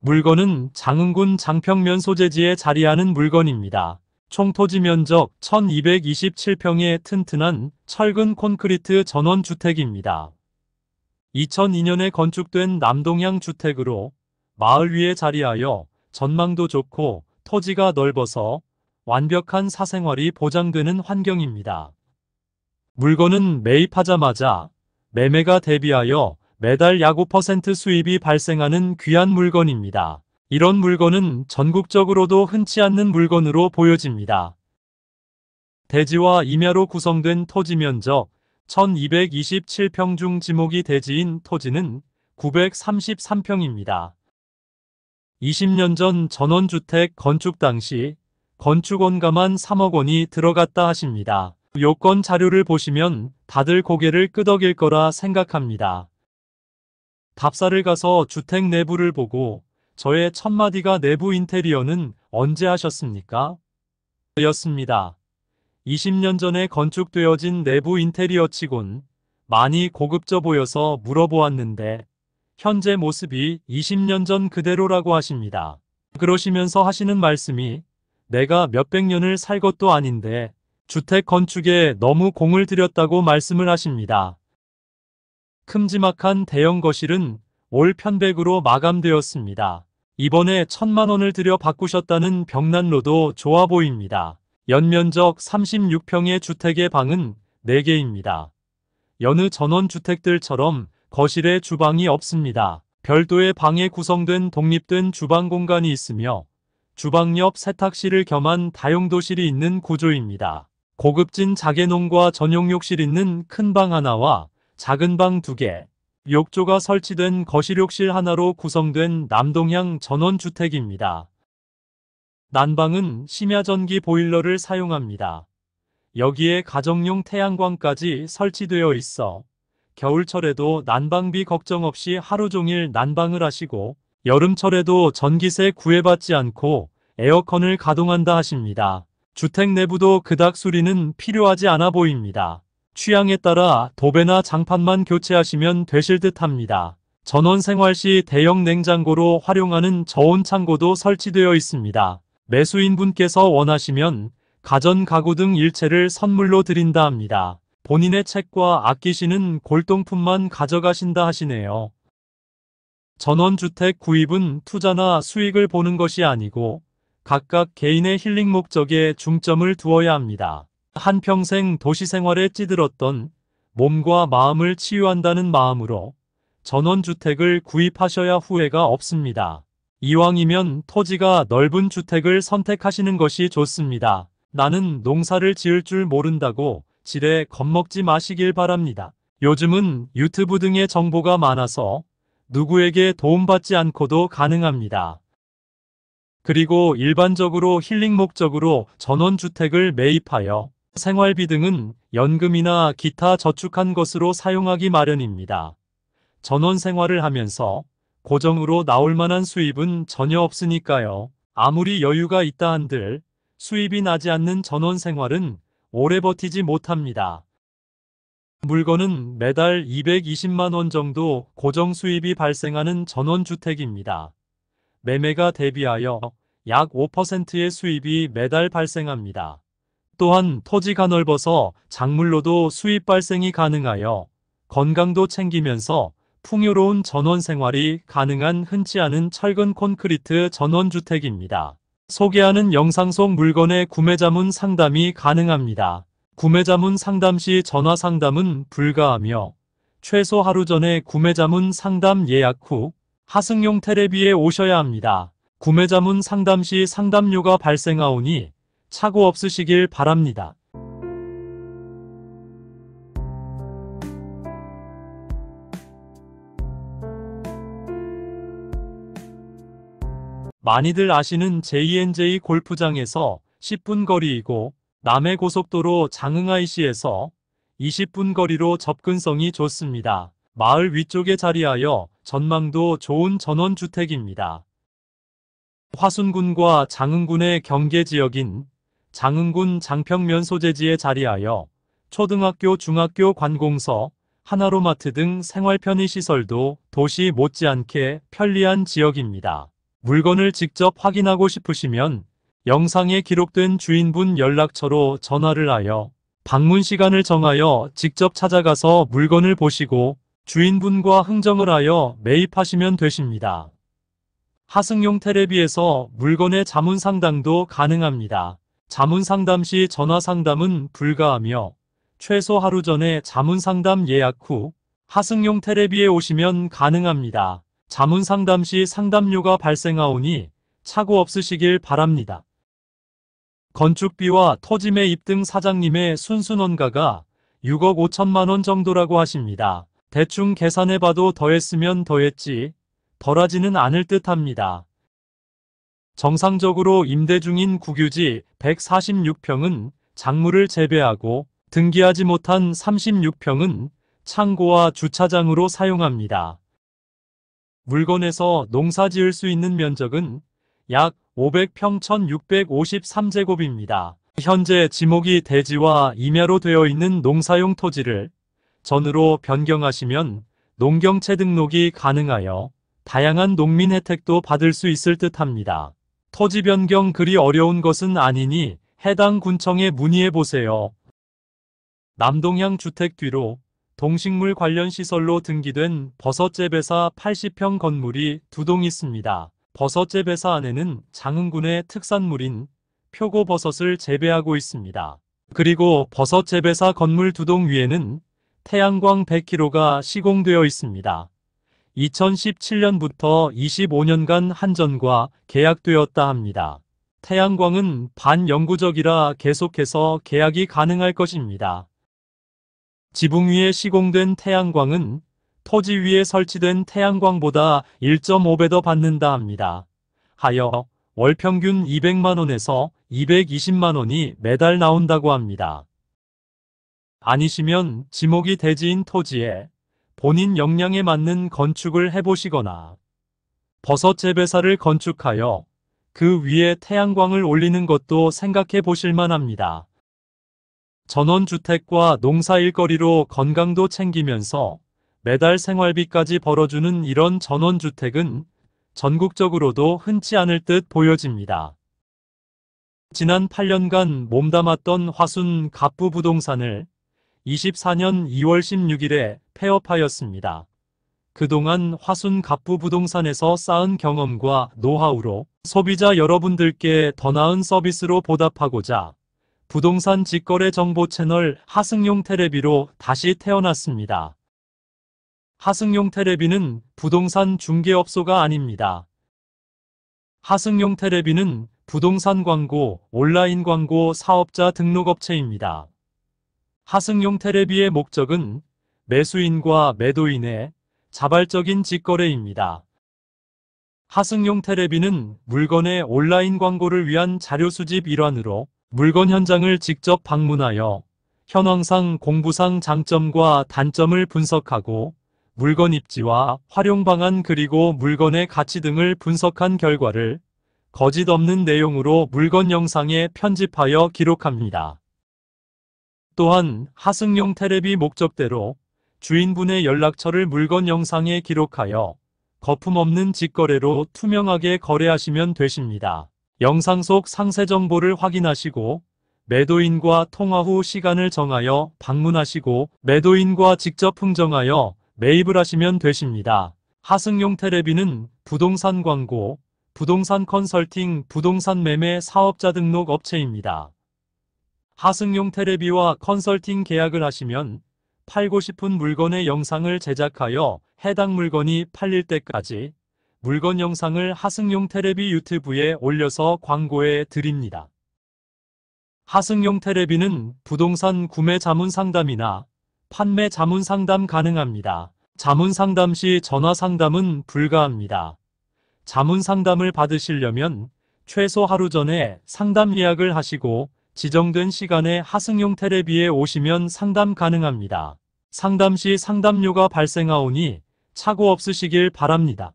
물건은 장흥군 장평면 소재지에 자리하는 물건입니다. 총 토지 면적 1227평의 튼튼한 철근 콘크리트 전원주택입니다. 2002년에 건축된 남동향 주택으로 마을 위에 자리하여 전망도 좋고 토지가 넓어서 완벽한 사생활이 보장되는 환경입니다. 물건은 매입하자마자 매매가 대비하여 매달 약 5% 수입이 발생하는 귀한 물건입니다. 이런 물건은 전국적으로도 흔치 않는 물건으로 보여집니다. 대지와 임야로 구성된 토지 면적 1227평 중 지목이 대지인 토지는 933평입니다. 20년 전 전원주택 건축 당시 건축원가만 3억 원이 들어갔다 하십니다. 요건 자료를 보시면 다들 고개를 끄덕일 거라 생각합니다. 답사를 가서 주택 내부를 보고 저의 첫마디가 내부 인테리어는 언제 하셨습니까? 였습니다. 20년 전에 건축되어진 내부 인테리어 치곤 많이 고급져 보여서 물어보았는데 현재 모습이 20년 전 그대로라고 하십니다. 그러시면서 하시는 말씀이 내가 몇백 년을 살 것도 아닌데 주택 건축에 너무 공을 들였다고 말씀을 하십니다. 큼지막한 대형 거실은 올 편백으로 마감되었습니다. 이번에 1,000만 원을 들여 바꾸셨다는 벽난로도 좋아 보입니다. 연면적 36평의 주택의 방은 4개입니다. 여느 전원주택들처럼 거실에 주방이 없습니다. 별도의 방에 구성된 독립된 주방 공간이 있으며 주방 옆 세탁실을 겸한 다용도실이 있는 구조입니다. 고급진 자개농과 전용 욕실 있는 큰 방 하나와 작은 방 2개, 욕조가 설치된 거실욕실 하나로 구성된 남동향 전원주택입니다. 난방은 심야전기 보일러를 사용합니다. 여기에 가정용 태양광까지 설치되어 있어 겨울철에도 난방비 걱정 없이 하루 종일 난방을 하시고 여름철에도 전기세 구애받지 않고 에어컨을 가동한다 하십니다. 주택 내부도 그닥 수리는 필요하지 않아 보입니다. 취향에 따라 도배나 장판만 교체하시면 되실 듯 합니다. 전원 생활 시 대형 냉장고로 활용하는 저온 창고도 설치되어 있습니다. 매수인분께서 원하시면 가전 가구 등 일체를 선물로 드린다 합니다. 본인의 책과 아끼시는 골동품만 가져가신다 하시네요. 전원주택 구입은 투자나 수익을 보는 것이 아니고 각각 개인의 힐링 목적에 중점을 두어야 합니다. 한평생 도시생활에 찌들었던 몸과 마음을 치유한다는 마음으로 전원주택을 구입하셔야 후회가 없습니다. 이왕이면 토지가 넓은 주택을 선택하시는 것이 좋습니다. 나는 농사를 지을 줄 모른다고 지레 겁먹지 마시길 바랍니다. 요즘은 유튜브 등의 정보가 많아서 누구에게 도움받지 않고도 가능합니다. 그리고 일반적으로 힐링 목적으로 전원주택을 매입하여 생활비 등은 연금이나 기타 저축한 것으로 사용하기 마련입니다. 전원 생활을 하면서 고정으로 나올 만한 수입은 전혀 없으니까요. 아무리 여유가 있다 한들 수입이 나지 않는 전원 생활은 오래 버티지 못합니다. 물건은 매달 220만 원 정도 고정 수입이 발생하는 전원주택입니다. 매매가 대비하여 약 5%의 수입이 매달 발생합니다. 또한 토지가 넓어서 작물로도 수입 발생이 가능하여 건강도 챙기면서 풍요로운 전원 생활이 가능한 흔치 않은 철근 콘크리트 전원주택입니다. 소개하는 영상 속 물건의 구매자문 상담이 가능합니다. 구매자문 상담 시 전화 상담은 불가하며 최소 하루 전에 구매자문 상담 예약 후 하승용 테레비에 오셔야 합니다. 구매자문 상담 시 상담료가 발생하오니 착오 없으시길 바랍니다. 많이들 아시는 J&J 골프장에서 10분 거리이고 남해고속도로 장흥 IC에서 20분 거리로 접근성이 좋습니다. 마을 위쪽에 자리하여 전망도 좋은 전원주택입니다. 화순군과 장흥군의 경계지역인 장흥군 장평면 소재지에 자리하여 초등학교, 중학교 관공서, 하나로마트 등 생활 편의시설도 도시 못지않게 편리한 지역입니다. 물건을 직접 확인하고 싶으시면 영상에 기록된 주인분 연락처로 전화를 하여 방문 시간을 정하여 직접 찾아가서 물건을 보시고 주인분과 흥정을 하여 매입하시면 되십니다. 하승용 테레비에서 물건의 자문 상담도 가능합니다. 자문 상담 시 전화 상담은 불가하며 최소 하루 전에 자문 상담 예약 후 하승용 테레비에 오시면 가능합니다. 자문 상담 시 상담료가 발생하오니 착오 없으시길 바랍니다. 건축비와 토지 매입 등 사장님의 순순원가가 6억 5천만 원 정도라고 하십니다. 대충 계산해봐도 더했으면 더했지 덜하지는 않을 듯 합니다. 정상적으로 임대 중인 국유지 146평은 작물을 재배하고 등기하지 못한 36평은 창고와 주차장으로 사용합니다. 물건에서 농사 지을 수 있는 면적은 약 500평 1653제곱입니다. 현재 지목이 대지와 임야로 되어 있는 농사용 토지를 전으로 변경하시면 농경채 등록이 가능하여 다양한 농민 혜택도 받을 수 있을 듯 합니다. 토지 변경 그리 어려운 것은 아니니 해당 군청에 문의해 보세요. 남동향 주택 뒤로 동식물 관련 시설로 등기된 버섯재배사 80평 건물이 2동 있습니다. 버섯재배사 안에는 장흥군의 특산물인 표고버섯을 재배하고 있습니다. 그리고 버섯재배사 건물 2동 위에는 태양광 100kg가 시공되어 있습니다. 2017년부터 25년간 한전과 계약되었다 합니다. 태양광은 반영구적이라 계속해서 계약이 가능할 것입니다. 지붕 위에 시공된 태양광은 토지 위에 설치된 태양광보다 1.5배 더 받는다 합니다. 하여 월 평균 200만원에서 220만원이 매달 나온다고 합니다. 아니시면 지목이 대지인 토지에 본인 역량에 맞는 건축을 해보시거나 버섯 재배사를 건축하여 그 위에 태양광을 올리는 것도 생각해 보실 만합니다. 전원주택과 농사 일거리로 건강도 챙기면서 매달 생활비까지 벌어주는 이런 전원주택은 전국적으로도 흔치 않을 듯 보여집니다. 지난 8년간 몸담았던 화순 갑부 부동산을 24년 2월 16일에 폐업하였습니다. 그동안 화순 갑부 부동산에서 쌓은 경험과 노하우로 소비자 여러분들께 더 나은 서비스로 보답하고자 부동산 직거래 정보 채널 하승용 테레비로 다시 태어났습니다. 하승용 테레비는 부동산 중개업소가 아닙니다. 하승용 테레비는 부동산 광고, 온라인 광고 사업자 등록업체입니다. 하승용 테레비의 목적은 매수인과 매도인의 자발적인 직거래입니다. 하승용 테레비는 물건의 온라인 광고를 위한 자료 수집 일환으로 물건 현장을 직접 방문하여 현황상 공부상 장점과 단점을 분석하고 물건 입지와 활용 방안 그리고 물건의 가치 등을 분석한 결과를 거짓 없는 내용으로 물건 영상에 편집하여 기록합니다. 또한 하승용 테레비 목적대로 주인분의 연락처를 물건 영상에 기록하여 거품 없는 직거래로 투명하게 거래하시면 되십니다. 영상 속 상세 정보를 확인하시고 매도인과 통화 후 시간을 정하여 방문하시고 매도인과 직접 흥정하여 매입을 하시면 되십니다. 하승용 테레비는 부동산 광고, 부동산 컨설팅, 부동산 매매 사업자 등록 업체입니다. 하승용 테레비와 컨설팅 계약을 하시면 팔고 싶은 물건의 영상을 제작하여 해당 물건이 팔릴 때까지 물건 영상을 하승용 테레비 유튜브에 올려서 광고해 드립니다. 하승용 테레비는 부동산 구매 자문 상담이나 판매 자문 상담 가능합니다. 자문 상담 시 전화 상담은 불가합니다. 자문 상담을 받으시려면 최소 하루 전에 상담 예약을 하시고 지정된 시간에 하승용 테레비에 오시면 상담 가능합니다. 상담 시 상담료가 발생하오니 착오 없으시길 바랍니다.